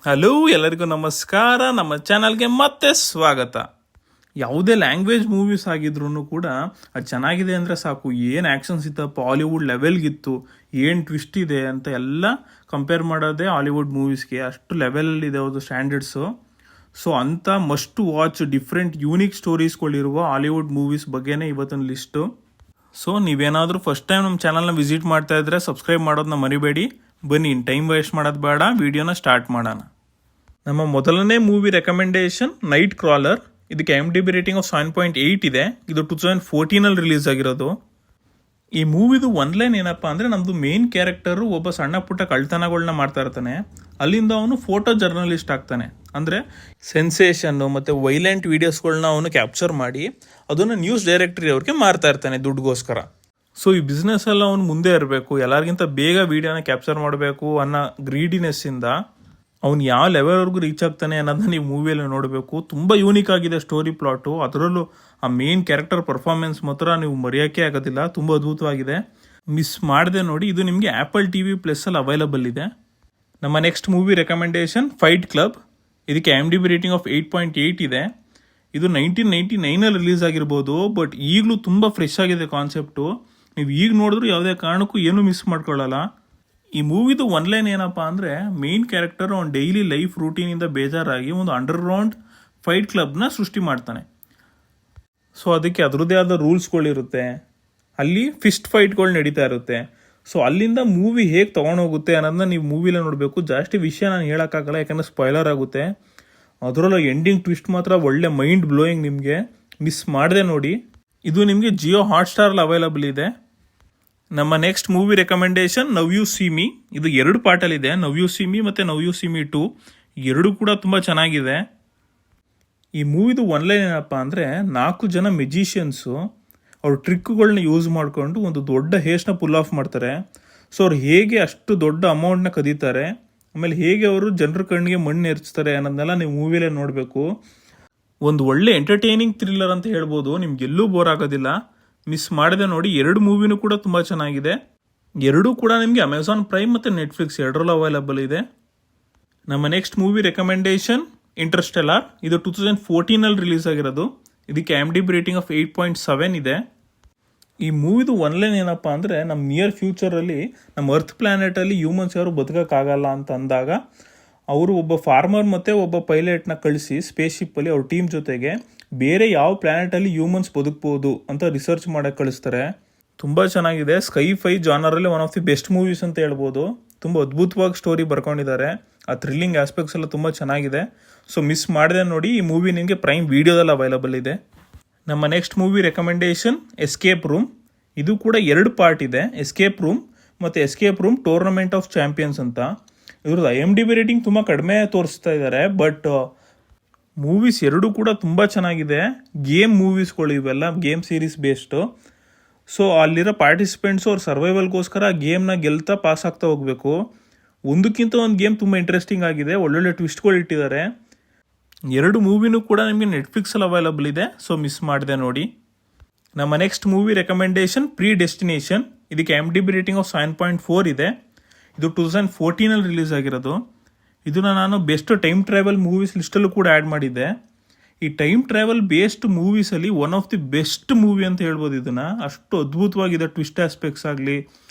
Hello, ಎಲ್ಲರಿಗೂ ನಮಸ್ಕಾರ. ನಮ್ಮ ಚಾನಲ್ಗೆ ಮತ್ತೆ ಸ್ವಾಗತ. ಯಾವುದೇ ಲ್ಯಾಂಗ್ವೇಜ್ ಮೂವೀಸ್ ಆಗಿದ್ರು ಕೂಡ ಅದು ಚೆನ್ನಾಗಿದೆ ಅಂದರೆ ಸಾಕು. ಏನು ಆ್ಯಕ್ಷನ್ಸ್ ಇತ್ತಪ್ಪ, ಹಾಲಿವುಡ್ ಲೆವೆಲ್ಗಿತ್ತು, ಏನು ಟ್ವಿಸ್ಟ್ ಇದೆ ಅಂತ ಎಲ್ಲ ಕಂಪೇರ್ ಮಾಡೋದೇ ಹಾಲಿವುಡ್ ಮೂವೀಸ್ಗೆ. ಅಷ್ಟು ಲೆವೆಲಲ್ಲಿದೆ ಅವ್ರದ್ದು ಸ್ಟ್ಯಾಂಡರ್ಡ್ಸು. ಸೊ ಅಂಥ ಮಸ್ಟ್ ವಾಚ್ ಡಿಫ್ರೆಂಟ್ ಯೂನಿಕ್ ಸ್ಟೋರೀಸ್ಗಳಿರುವ ಹಾಲಿವುಡ್ ಮೂವೀಸ್ ಬಗ್ಗೆನೇ ಇವತ್ತಿನ ಲಿಸ್ಟು. ಸೊ ನೀವೇನಾದರೂ ಫಸ್ಟ್ ಟೈಮ್ ನಮ್ಮ ಚಾನಲ್ನ ವಿಸಿಟ್ ಮಾಡ್ತಾ ಇದ್ರೆ ಸಬ್ಸ್ಕ್ರೈಬ್ ಮಾಡೋದನ್ನ ಮರಿಬೇಡಿ. ಬನ್ನಿ, ಟೈಮ್ ವೇಸ್ಟ್ ಮಾಡೋದು ಬೇಡ, ವಿಡಿಯೋನ ಸ್ಟಾರ್ಟ್ ಮಾಡೋಣ. ನಮ್ಮ ಮೊದಲನೇ ಮೂವಿ ರೆಕಮೆಂಡೇಶನ್ ನೈಟ್ ಕ್ರಾಲರ್. ಇದಕ್ಕೆ IMDb ರೇಟಿಂಗ್ ಆಫ್ 7.8 ಇದೆ. ಇದು 2014 ರಿಲೀಸ್ ಆಗಿರೋದು. ಈ ಮೂವಿದು ಒನ್ ಲೈನ್ ಏನಪ್ಪ ಅಂದರೆ, ನಮ್ಮದು ಮೇನ್ ಕ್ಯಾರೆಕ್ಟರು ಒಬ್ಬ ಸಣ್ಣ ಪುಟ್ಟ ಕಳ್ತನಗಳನ್ನ ಮಾಡ್ತಾ ಇರ್ತಾನೆ. ಅಲ್ಲಿಂದ ಅವನು ಫೋಟೋ ಜರ್ನಲಿಸ್ಟ್ ಆಗ್ತಾನೆ. ಅಂದರೆ ಸೆನ್ಸೇಷನ್ನು ಮತ್ತು ವೈಲೆಂಟ್ ವೀಡಿಯೋಸ್ಗಳನ್ನ ಅವನು ಕ್ಯಾಪ್ಚರ್ ಮಾಡಿ ಅದನ್ನು ನ್ಯೂಸ್ ಡೈರೆಕ್ಟರಿ ಅವ್ರಿಗೆ ಮಾರ್ತಾ ಇರ್ತಾನೆ ದುಡ್ಡುಗೋಸ್ಕರ. ಸೊ ಈ ಬಿಸ್ನೆಸ್ಸೆಲ್ಲ ಅವನು ಮುಂದೆ ಇರಬೇಕು, ಎಲ್ಲರಿಗಿಂತ ಬೇಗ ವೀಡಿಯೋನ ಕ್ಯಾಪ್ಚರ್ ಮಾಡಬೇಕು ಅನ್ನೋ ಗ್ರೀಡಿನೆಸ್ಸಿಂದ ಅವ್ನು ಯಾವ ಲೆವೆಲ್ವರೆಗೂ ರೀಚ್ ಆಗ್ತಾನೆ ಅನ್ನೋದನ್ನ ನೀವು ಮೂವಿಯಲ್ಲಿ ನೋಡಬೇಕು. ತುಂಬ ಯೂನಿಕ್ ಆಗಿದೆ ಸ್ಟೋರಿ ಪ್ಲಾಟು. ಅದರಲ್ಲೂ ಆ ಮೇನ್ ಕ್ಯಾರೆಕ್ಟರ್ ಪರ್ಫಾರ್ಮೆನ್ಸ್ ಮಾತ್ರ ನೀವು ಮರೆಯೋಕ್ಕೆ ಆಗೋದಿಲ್ಲ, ತುಂಬ ಅದ್ಭುತವಾಗಿದೆ. ಮಿಸ್ ಮಾಡದೆ ನೋಡಿ. ಇದು ನಿಮಗೆ ಆ್ಯಪಲ್ TV ಪ್ಲಸ್ಸಲ್ಲಿ ಅವೈಲಬಲ್ ಇದೆ. ನಮ್ಮ next movie recommendation fight club. ಇದಕ್ಕೆ IMDb ರೇಟಿಂಗ್ ಆಫ್ 8.8 ಇದೆ. ಇದು 1999 ರಿಲೀಸ್ ಆಗಿರ್ಬೋದು, ಬಟ್ ಈಗಲೂ ತುಂಬ ಫ್ರೆಶ್ ಆಗಿದೆ ಕಾನ್ಸೆಪ್ಟು. ನೀವು ಈಗ ನೋಡಿದ್ರು ಯಾವುದೇ ಕಾರಣಕ್ಕೂ ಏನೂ ಮಿಸ್ ಮಾಡ್ಕೊಳ್ಳಲ್ಲ. ಈ ಮೂವಿದು ಒನ್ ಲೈನ್ ಏನಪ್ಪ ಅಂದರೆ, ಮೇನ್ ಕ್ಯಾರೆಕ್ಟರ್ ಅವ್ನ ಡೈಲಿ ಲೈಫ್ ರೂಟೀನಿಂದ ಬೇಜಾರಾಗಿ ಒಂದು ಅಂಡರ್ಗ್ರೌಂಡ್ ಫೈಟ್ ಕ್ಲಬ್ನ ಸೃಷ್ಟಿ ಮಾಡ್ತಾನೆ. ಸೊ ಅದಕ್ಕೆ ಅದರದ್ದೇ ಆದ ರೂಲ್ಸ್ಗಳಿರುತ್ತೆ. ಅಲ್ಲಿ ಫಿಸ್ಟ್ ಫೈಟ್ಗಳು ನಡೀತಾ ಇರುತ್ತೆ. ಸೊ ಅಲ್ಲಿಂದ ಮೂವಿ ಹೇಗೆ ತೊಗೊಂಡೋಗುತ್ತೆ ಅನ್ನೋದನ್ನ ನೀವು ಮೂವಿಲೇ ನೋಡಬೇಕು. ಜಾಸ್ತಿ ವಿಷಯ ನಾನು ಹೇಳೋಕ್ಕಾಗಲ್ಲ, ಯಾಕಂದರೆ ಸ್ಪಾಯ್ಲರ್ ಆಗುತ್ತೆ. ಅದರಲ್ಲೂ ಎಂಡಿಂಗ್ ಟ್ವಿಸ್ಟ್ ಮಾತ್ರ ಒಳ್ಳೆ ಮೈಂಡ್ ಬ್ಲೋಯಿಂಗ್. ನಿಮಗೆ ಮಿಸ್ ಮಾಡದೆ ನೋಡಿ. ಇದು ನಿಮಗೆ ಜಿಯೋ ಹಾಟ್ಸ್ಟಾರಲ್ಲಿ ಅವೈಲಬಲ್ ಇದೆ. ನಮ್ಮ next movie recommendation ನವ್ U C me. ಇದು 2 ಪಾರ್ಟಲ್ಲಿದೆ, ನವ್ ಯು ಸಿ ಮೀ ಮತ್ತು ನವ್ ಯು ಸಿ ಮೀ 2. ಎರಡೂ ಕೂಡ ತುಂಬ ಚೆನ್ನಾಗಿದೆ. ಈ ಮೂವಿದು ಒನ್ ಲೈನ್ ಏನಪ್ಪ ಅಂದರೆ, 4 ಜನ ಮೆಜಿಷಿಯನ್ಸು ಅವ್ರ ಟ್ರಿಕ್ಗಳನ್ನ ಯೂಸ್ ಮಾಡಿಕೊಂಡು ಒಂದು ದೊಡ್ಡ ಹೇಸ್ನ ಪುಲ್ ಆಫ್ ಮಾಡ್ತಾರೆ. ಸೊ ಅವ್ರು ಹೇಗೆ ಅಷ್ಟು ದೊಡ್ಡ ಅಮೌಂಟ್ನ ಕದೀತಾರೆ, ಆಮೇಲೆ ಹೇಗೆ ಅವರು ಜನರ ಕಣ್ಣಿಗೆ ಮಣ್ಣು ಎರಚ್ತಾರೆ ಅನ್ನೋದನ್ನೆಲ್ಲ ನೀವು ಮೂವಿಲೇ ನೋಡಬೇಕು. ಒಂದು ಒಳ್ಳೆ ಎಂಟರ್ಟೈನಿಂಗ್ ಥ್ರಿಲ್ಲರ್ ಅಂತ ಹೇಳ್ಬೋದು. ನಿಮ್ಗೆಲ್ಲೂ ಬೋರ್ ಆಗೋದಿಲ್ಲ. ಮಿಸ್ ಮಾಡದೆ ನೋಡಿ. 2 ಮೂವಿನೂ ಕೂಡ ತುಂಬ ಚೆನ್ನಾಗಿದೆ. ಎರಡೂ ಕೂಡ ನಿಮಗೆ ಅಮೆಝಾನ್ ಪ್ರೈಮ್ ಮತ್ತು ನೆಟ್ಫ್ಲಿಕ್ಸ್ ಎರಡರಲ್ಲೂ ಅವೈಲಬಲ್ ಇದೆ. ನಮ್ಮ ನೆಕ್ಸ್ಟ್ ಮೂವಿ ರೆಕಮೆಂಡೇಶನ್ ಇಂಟರ್ಸ್ಟೆಲಾರ್. ಇದು 2014 ರಿಲೀಸ್ ಆಗಿರೋದು. ಇದಕ್ಕೆ IMDb ರೇಟಿಂಗ್ ಆಫ್ 8.7 ಇದೆ. ಈ ಮೂವಿದು ಒನ್ ಲೈನ್ ಏನಪ್ಪ ಅಂದರೆ, ನಮ್ಮ ನಿಯರ್ ಫ್ಯೂಚರಲ್ಲಿ ನಮ್ಮ ಅರ್ತ್ ಪ್ಲ್ಯಾನೆಟಲ್ಲಿ ಹ್ಯೂಮನ್ಸ್ ಯಾರು ಬದುಕೋಕ್ಕಾಗಲ್ಲ ಅಂತ ಅಂದಾಗ ಅವರು ಒಬ್ಬ ಫಾರ್ಮರ್ ಮತ್ತು ಒಬ್ಬ ಪೈಲಟ್ನ ಕಳಿಸಿ ಸ್ಪೇಸ್ಶಿಪ್ಪಲ್ಲಿ ಅವ್ರ ಟೀಮ್ ಜೊತೆಗೆ ಬೇರೆ ಯಾವ ಪ್ಲ್ಯಾನೆಟಲ್ಲಿ ಹ್ಯೂಮನ್ಸ್ ಬದುಕ್ಬೋದು ಅಂತ ರಿಸರ್ಚ್ ಮಾಡೋಕ್ಕೆ ಕಳಿಸ್ತಾರೆ. ತುಂಬ ಚೆನ್ನಾಗಿದೆ. ಸ್ಕೈ-ಫೈ ಜಾನರಲ್ಲಿ one of the best movies ಅಂತ ಹೇಳ್ಬೋದು. ತುಂಬ ಅದ್ಭುತವಾಗಿ ಸ್ಟೋರಿ ಬರ್ಕೊಂಡಿದ್ದಾರೆ. ಆ ಥ್ರಿಲ್ಲಿಂಗ್ ಆಸ್ಪೆಕ್ಟ್ಸ್ ಎಲ್ಲ ತುಂಬ ಚೆನ್ನಾಗಿದೆ. ಸೊ ಮಿಸ್ ಮಾಡದೆ ನೋಡಿ. ಈ ಮೂವಿ ನಿಮಗೆ ಪ್ರೈಮ್ ವಿಡಿಯೋದಲ್ಲಿ ಅವೈಲಬಲ್ ಇದೆ. ನಮ್ಮ next movie recommendation escape room. ಇದು ಕೂಡ 2 ಪಾರ್ಟ್ ಇದೆ, ಎಸ್ಕೇಪ್ ರೂಮ್ ಮತ್ತು escape room tournament of champions ಅಂತ. ಇದ್ರದ್ದು IMDb ರೇಟಿಂಗ್ ತುಂಬ ಕಡಿಮೆ ತೋರಿಸ್ತಾ ಇದ್ದಾರೆ, ಬಟ್ ಮೂವೀಸ್ ಎರಡೂ ಕೂಡ ತುಂಬ ಚೆನ್ನಾಗಿದೆ. ಗೇಮ್ ಮೂವೀಸ್ಗಳು ಇವೆಲ್ಲ, ಗೇಮ್ ಸೀರೀಸ್ ಬೇಸ್ಡು. ಸೊ ಅಲ್ಲಿರೋ ಪಾರ್ಟಿಸಿಪೆಂಟ್ಸು ಅವ್ರ ಸರ್ವೈವಲ್ಗೋಸ್ಕರ ಗೇಮ್ನ ಗೆಲ್ತಾ ಪಾಸ್ ಆಗ್ತಾ ಹೋಗಬೇಕು. ಒಂದಕ್ಕಿಂತ ಒಂದು ಗೇಮ್ ತುಂಬ ಇಂಟ್ರೆಸ್ಟಿಂಗ್ ಆಗಿದೆ. ಒಳ್ಳೊಳ್ಳೆ ಟ್ವಿಸ್ಟ್ಗಳು ಇಟ್ಟಿದ್ದಾರೆ. 2 ಮೂವಿನೂ ಕೂಡ ನಿಮಗೆ ನೆಟ್ಫ್ಲಿಕ್ಸಲ್ಲಿ ಅವೈಲಬಲ್ ಇದೆ. ಸೊ ಮಿಸ್ ಮಾಡದೆ ನೋಡಿ. ನಮ್ಮ next movie recommendation predestination. ಇದಕ್ಕೆ IMDb ರೇಟಿಂಗ್ ಆಫ್ 7.4 ಇದೆ. ಇದು 2014 ರಿಲೀಸ್ ಆಗಿರೋದು. ಇದನ್ನು ನಾನು ಬೆಸ್ಟ್ ಟೈಮ್ ಟ್ರಾವೆಲ್ ಮೂವೀಸ್ ಲಿಸ್ಟಲ್ಲೂ ಕೂಡ ಆ್ಯಡ್ ಮಾಡಿದ್ದೆ. ಈ ಟೈಮ್ ಟ್ರಾವೆಲ್ ಬೇಸ್ಡ್ ಮೂವೀಸಲ್ಲಿ one of the best movie ಅಂತ ಹೇಳ್ಬೋದು ಇದನ್ನು. ಅಷ್ಟು ಅದ್ಭುತವಾಗಿದೆ. ಟ್ವಿಸ್ಟ್ ಆಸ್ಪೆಕ್ಟ್ಸ್ ಆಗಲಿ,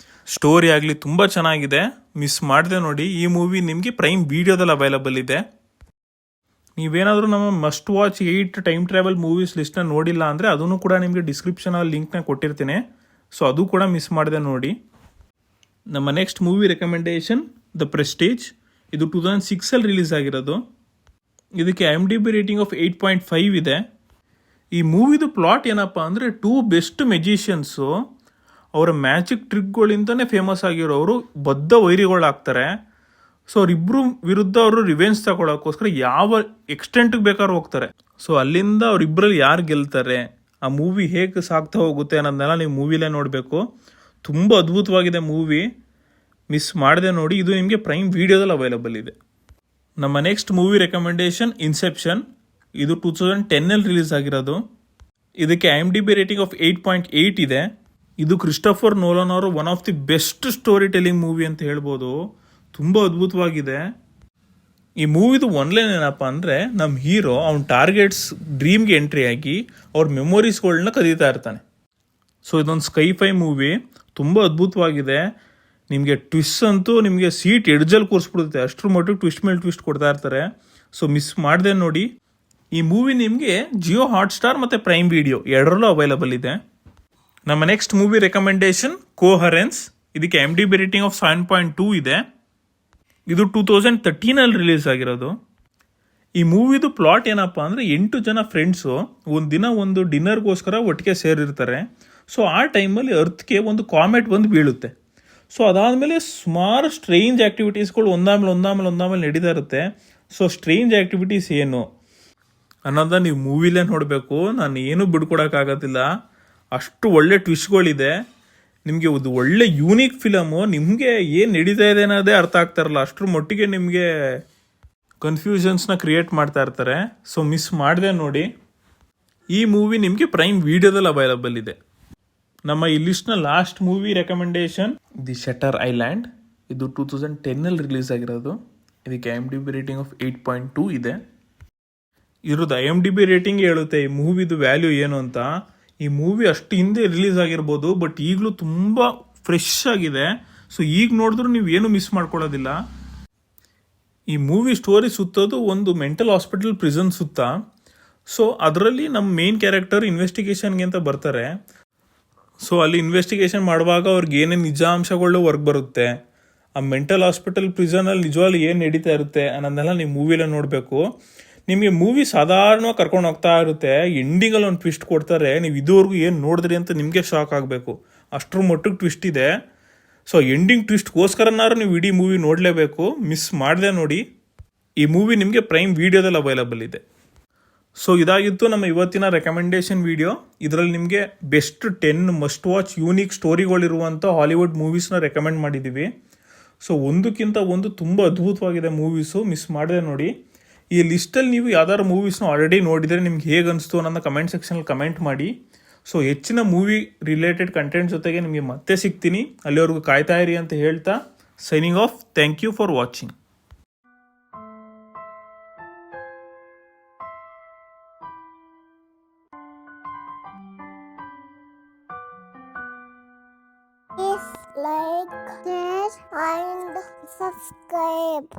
ಸ್ಟೋರಿ ಆಗಲಿ ತುಂಬ ಚೆನ್ನಾಗಿದೆ. ಮಿಸ್ ಮಾಡದೆ ನೋಡಿ. ಈ ಮೂವಿ ನಿಮಗೆ ಪ್ರೈಮ್ ವಿಡಿಯೋದಲ್ಲಿ ಅವೈಲಬಲ್ ಇದೆ. ನೀವೇನಾದರೂ ನಮ್ಮ must watch 8 time travel movies ಲಿಸ್ಟ್ನ ನೋಡಿಲ್ಲ ಅಂದರೆ ಅದನ್ನು ಕೂಡ ನಿಮಗೆ ಡಿಸ್ಕ್ರಿಪ್ಷನಲ್ಲಿ ಲಿಂಕ್ನ ಕೊಟ್ಟಿರ್ತೀನಿ. ಸೊ ಅದು ಕೂಡ ಮಿಸ್ ಮಾಡದೆ ನೋಡಿ. ನಮ್ಮ next movie recommendation the prestige. ಇದು 2006 ರಿಲೀಸ್ ಆಗಿರೋದು. ಇದಕ್ಕೆ IMDb ರೇಟಿಂಗ್ ಆಫ್ 8.5 ಇದೆ. ಈ ಮೂವಿದು ಪ್ಲಾಟ್ ಏನಪ್ಪ ಅಂದರೆ, 2 ಬೆಸ್ಟ್ ಮೆಜಿಷಿಯನ್ಸು ಅವರ ಮ್ಯಾಜಿಕ್ ಟ್ರಿಕ್ಗಳಿಂದನೇ ಫೇಮಸ್ ಆಗಿರೋರು ಬದ್ಧ ವೈರಿಗಳಾಗ್ತಾರೆ. ಸೊ ಅವರಿಬ್ಬರು ವಿರುದ್ಧ ಅವರು ರಿವೆಂಜ್ ತಗೊಳ್ಳೋಕ್ಕೋಸ್ಕರ ಯಾವ ಎಕ್ಸ್ಟೆಂಟ್ಗೆ ಬೇಕಾದ್ರೂ ಹೋಗ್ತಾರೆ. ಸೊ ಅಲ್ಲಿಂದ ಅವರಿಬ್ಬರಲ್ಲಿ ಯಾರು ಗೆಲ್ತಾರೆ, ಆ ಮೂವಿ ಹೇಗೆ ಸಾಗ್ತಾ ಹೋಗುತ್ತೆ ಅನ್ನೋದನ್ನೆಲ್ಲ ನೀವು ಮೂವಿಲೇ ನೋಡಬೇಕು. ತುಂಬ ಅದ್ಭುತವಾಗಿದೆ ಮೂವಿ. ಮಿಸ್ ಮಾಡದೆ ನೋಡಿ. ಇದು ನಿಮಗೆ ಪ್ರೈಮ್ ವಿಡಿಯೋದಲ್ಲಿ ಅವೈಲಬಲ್ ಇದೆ. ನಮ್ಮ ನೆಕ್ಸ್ಟ್ ಮೂವಿ ರೆಕಮೆಂಡೇಶನ್ ಇನ್ಸೆಪ್ಷನ್. ಇದು 2010 ರಿಲೀಸ್ ಆಗಿರೋದು. ಇದಕ್ಕೆ IMDb ರೇಟಿಂಗ್ ಆಫ್ 8.8 ಇದೆ. ಇದು ಕ್ರಿಸ್ಟೋಫರ್ ನೋಲನ್ ಅವರು one of the best story telling movie ಅಂತ ಹೇಳ್ಬೋದು. ತುಂಬ ಅದ್ಭುತವಾಗಿದೆ. ಈ ಮೂವಿದು ಒನ್ಲೈನ್ ಏನಪ್ಪ ಅಂದರೆ ನಮ್ಮ ಹೀರೋ ಅವ್ನ ಟಾರ್ಗೆಟ್ಸ್ ಡ್ರೀಮ್ಗೆ ಎಂಟ್ರಿ ಆಗಿ ಅವ್ರ ಮೆಮೊರೀಸ್ಗಳನ್ನ ಕದೀತಾ ಇರ್ತಾನೆ. ಸೊ ಇದೊಂದು ಸ್ಕೈ-ಫೈ ಮೂವಿ, ತುಂಬ ಅದ್ಭುತವಾಗಿದೆ. ನಿಮಗೆ ಟ್ವಿಸ್ಟ್ ಅಂತೂ ನಿಮಗೆ ಸೀಟ್ ಎಡ್ಜಲ್ಲಿ ಕೂರಿಸ್ಬಿಡುತ್ತೆ, ಅಷ್ಟರ ಮಟ್ಟಿಗೆ ಟ್ವಿಸ್ಟ್ ಮೇಲೆ ಟ್ವಿಸ್ಟ್ ಕೊಡ್ತಾ ಇರ್ತಾರೆ. ಸೊ ಮಿಸ್ ಮಾಡದೆ ನೋಡಿ. ಈ ಮೂವಿ ನಿಮಗೆ ಜಿಯೋ ಹಾಟ್ಸ್ಟಾರ್ ಮತ್ತು ಪ್ರೈಮ್ ವಿಡಿಯೋ ಎರಡರಲ್ಲೂ ಅವೈಲಬಲ್ ಇದೆ. ನಮ್ಮ ನೆಕ್ಸ್ಟ್ ಮೂವಿ ರೆಕಮೆಂಡೇಶನ್ ಕೋಹರೆನ್ಸ್. ಇದಕ್ಕೆ IMDb ರೇಟಿಂಗ್ ಆಫ್ 7.2 ಇದೆ. ಇದು 2013 ರಿಲೀಸ್ ಆಗಿರೋದು. ಈ ಮೂವಿದು ಪ್ಲಾಟ್ ಏನಪ್ಪ ಅಂದರೆ 8 ಜನ ಫ್ರೆಂಡ್ಸು ಒಂದಿನ ಒಂದು ಡಿನ್ನರ್ಗೋಸ್ಕರ ಒಟ್ಟಿಗೆ ಸೇರಿರ್ತಾರೆ. ಸೊ ಆ ಟೈಮಲ್ಲಿ ಅರ್ತ್ಗೆ ಒಂದು ಕಾಮೆಟ್ ಬಂದು ಬೀಳುತ್ತೆ. ಸೊ ಅದಾದಮೇಲೆ ಸುಮಾರು ಸ್ಟ್ರೇಂಜ್ ಆ್ಯಕ್ಟಿವಿಟೀಸ್ಗಳು ಒಂದಾಮೇಲೆ ನಡೀತಾ ಇರುತ್ತೆ. ಸೊ ಸ್ಟ್ರೇಂಜ್ ಆ್ಯಕ್ಟಿವಿಟೀಸ್ ಏನು ಅನ್ನೋದನ್ನ ನೀವು ಮೂವಿಲೇ ನೋಡಬೇಕು. ನಾನು ಏನೂ ಬಿಡ್ಕೊಡೋಕ್ಕಾಗೋದಿಲ್ಲ, ಅಷ್ಟು ಒಳ್ಳೆ ಟ್ವಿಸ್ಟ್ಗಳಿದೆ. ನಿಮಗೆ ಒಂದು ಒಳ್ಳೆ ಯೂನಿಕ್ ಫಿಲಮು. ನಿಮಗೆ ಏನು ನಡೀತಾ ಇದೆ ಅನ್ನೋದೇ ಅರ್ಥ ಆಗ್ತಾ ಇರಲ್ಲ, ಅಷ್ಟರ ಮಟ್ಟಿಗೆ ನಿಮಗೆ ಕನ್ಫ್ಯೂಷನ್ಸ್ನ ಕ್ರಿಯೇಟ್ ಮಾಡ್ತಾ ಇರ್ತಾರೆ. ಸೊ ಮಿಸ್ ಮಾಡದೆ ನೋಡಿ. ಈ ಮೂವಿ ನಿಮಗೆ ಪ್ರೈಮ್ ವಿಡಿಯೋದಲ್ಲಿ ಅವೈಲಬಲ್ ಇದೆ. ನಮ್ಮ ಈ ಲಿಸ್ಟ್ನ last movie recommendation the Shutter Island. ಇದು 2010 ರಿಲೀಸ್ ಆಗಿರೋದು. ಇದಕ್ಕೆ IMDb ರೇಟಿಂಗ್ ಆಫ್ 8.2 ಇದೆ. ಇರೋದು IMDb ರೇಟಿಂಗ್ ಹೇಳುತ್ತೆ ಈ ಮೂವಿದು ವ್ಯಾಲ್ಯೂ ಏನು ಅಂತ. ಈ ಮೂವಿ ಅಷ್ಟು ಹಿಂದೆ ರಿಲೀಸ್ ಆಗಿರ್ಬೋದು, ಬಟ್ ಈಗಲೂ ತುಂಬ ಫ್ರೆಶ್ ಆಗಿದೆ. ಸೊ ಈಗ ನೋಡಿದ್ರೂ ನೀವು ಏನು ಮಿಸ್ ಮಾಡ್ಕೊಳ್ಳೋದಿಲ್ಲ. ಈ ಮೂವಿ ಸ್ಟೋರಿ ಸುತ್ತೋದು ಒಂದು ಮೆಂಟಲ್ ಹಾಸ್ಪಿಟಲ್ ಪ್ರಿಸನ್ ಸುತ್ತ. ಸೊ ಅದರಲ್ಲಿ ನಮ್ಮ ಮೇನ್ ಕ್ಯಾರೆಕ್ಟರ್ ಇನ್ವೆಸ್ಟಿಗೇಷನ್ಗೆ ಅಂತ ಬರ್ತಾರೆ. ಸೊ ಅಲ್ಲಿ ಇನ್ವೆಸ್ಟಿಗೇಷನ್ ಮಾಡುವಾಗ ಅವ್ರಿಗೆ ಏನೇನು ನಿಜಾಂಶಗಳು ಹೊರಗೆ ಬರುತ್ತೆ, ಆ ಮೆಂಟಲ್ ಹಾಸ್ಪಿಟಲ್ ಪ್ರಿಸನಲ್ಲಿ ನಿಜವಾಗ್ಲೂ ಏನು ನಡೀತಾ ಇರುತ್ತೆ ಅನ್ನೋದನ್ನೆಲ್ಲ ನೀವು ಮೂವಿಲೇ ನೋಡಬೇಕು. ನಿಮಗೆ ಮೂವಿ ಸಾಧಾರಣವಾಗಿ ಕರ್ಕೊಂಡು ಹೋಗ್ತಾ ಇರುತ್ತೆ, ಎಂಡಿಂಗಲ್ಲಿ ಒಂದು ಟ್ವಿಸ್ಟ್ ಕೊಡ್ತಾರೆ. ನೀವು ಇದುವರೆಗೂ ಏನು ನೋಡಿದ್ರಿ ಅಂತ ನಿಮಗೆ ಶಾಕ್ ಆಗಬೇಕು, ಅಷ್ಟರ ಮಟ್ಟಿಗೆ ಟ್ವಿಸ್ಟ್ ಇದೆ. ಸೊ ಎಂಡಿಂಗ್ ಟ್ವಿಸ್ಟ್ಗೋಸ್ಕರನಾರು ನೀವು ಇಡೀ ಮೂವಿ ನೋಡಲೇಬೇಕು, ಮಿಸ್ ಮಾಡದೆ ನೋಡಿ. ಈ ಮೂವಿ ನಿಮಗೆ ಪ್ರೈಮ್ ವಿಡಿಯೋದಲ್ಲಿ ಅವೈಲಬಲ್ ಇದೆ. ಸೊ ಇದಾಗಿತ್ತು ನಮ್ಮ ಇವತ್ತಿನ ರೆಕಮೆಂಡೇಶನ್ ವಿಡಿಯೋ. ಇದರಲ್ಲಿ ನಿಮಗೆ ಬೆಸ್ಟ್ 10 ಮಸ್ಟ್ ವಾಚ್ ಯೂನಿಕ್ ಸ್ಟೋರಿಗಳಿರುವಂಥ ಹಾಲಿವುಡ್ ಮೂವೀಸ್ನ ರೆಕಮೆಂಡ್ ಮಾಡಿದ್ದೀವಿ. ಸೊ ಒಂದಕ್ಕಿಂತ ಒಂದು ತುಂಬ ಅದ್ಭುತವಾಗಿದೆ ಮೂವೀಸು, ಮಿಸ್ ಮಾಡದೆ ನೋಡಿ. ಈ ಲಿಸ್ಟಲ್ಲಿ ನೀವು ಯಾವ್ದಾದ್ರು ಮೂವೀಸ್ನ ಆಲ್ರೆಡಿ ನೋಡಿದರೆ ನಿಮ್ಗೆ ಹೇಗೆ ಅನಿಸ್ತು ಅನ್ನೋದನ್ನ ಕಮೆಂಟ್ ಸೆಕ್ಷನಲ್ಲಿ ಕಮೆಂಟ್ ಮಾಡಿ. ಸೊ ಹೆಚ್ಚಿನ ಮೂವಿ ರಿಲೇಟೆಡ್ ಕಂಟೆಂಟ್ ಜೊತೆಗೆ ನಿಮಗೆ ಮತ್ತೆ ಸಿಗ್ತೀನಿ. ಅಲ್ಲಿವರೆಗೂ ಕಾಯ್ತಾ ಇರಿ ಅಂತ ಹೇಳ್ತಾ signing off. Thank you for watching. Please like, share and subscribe.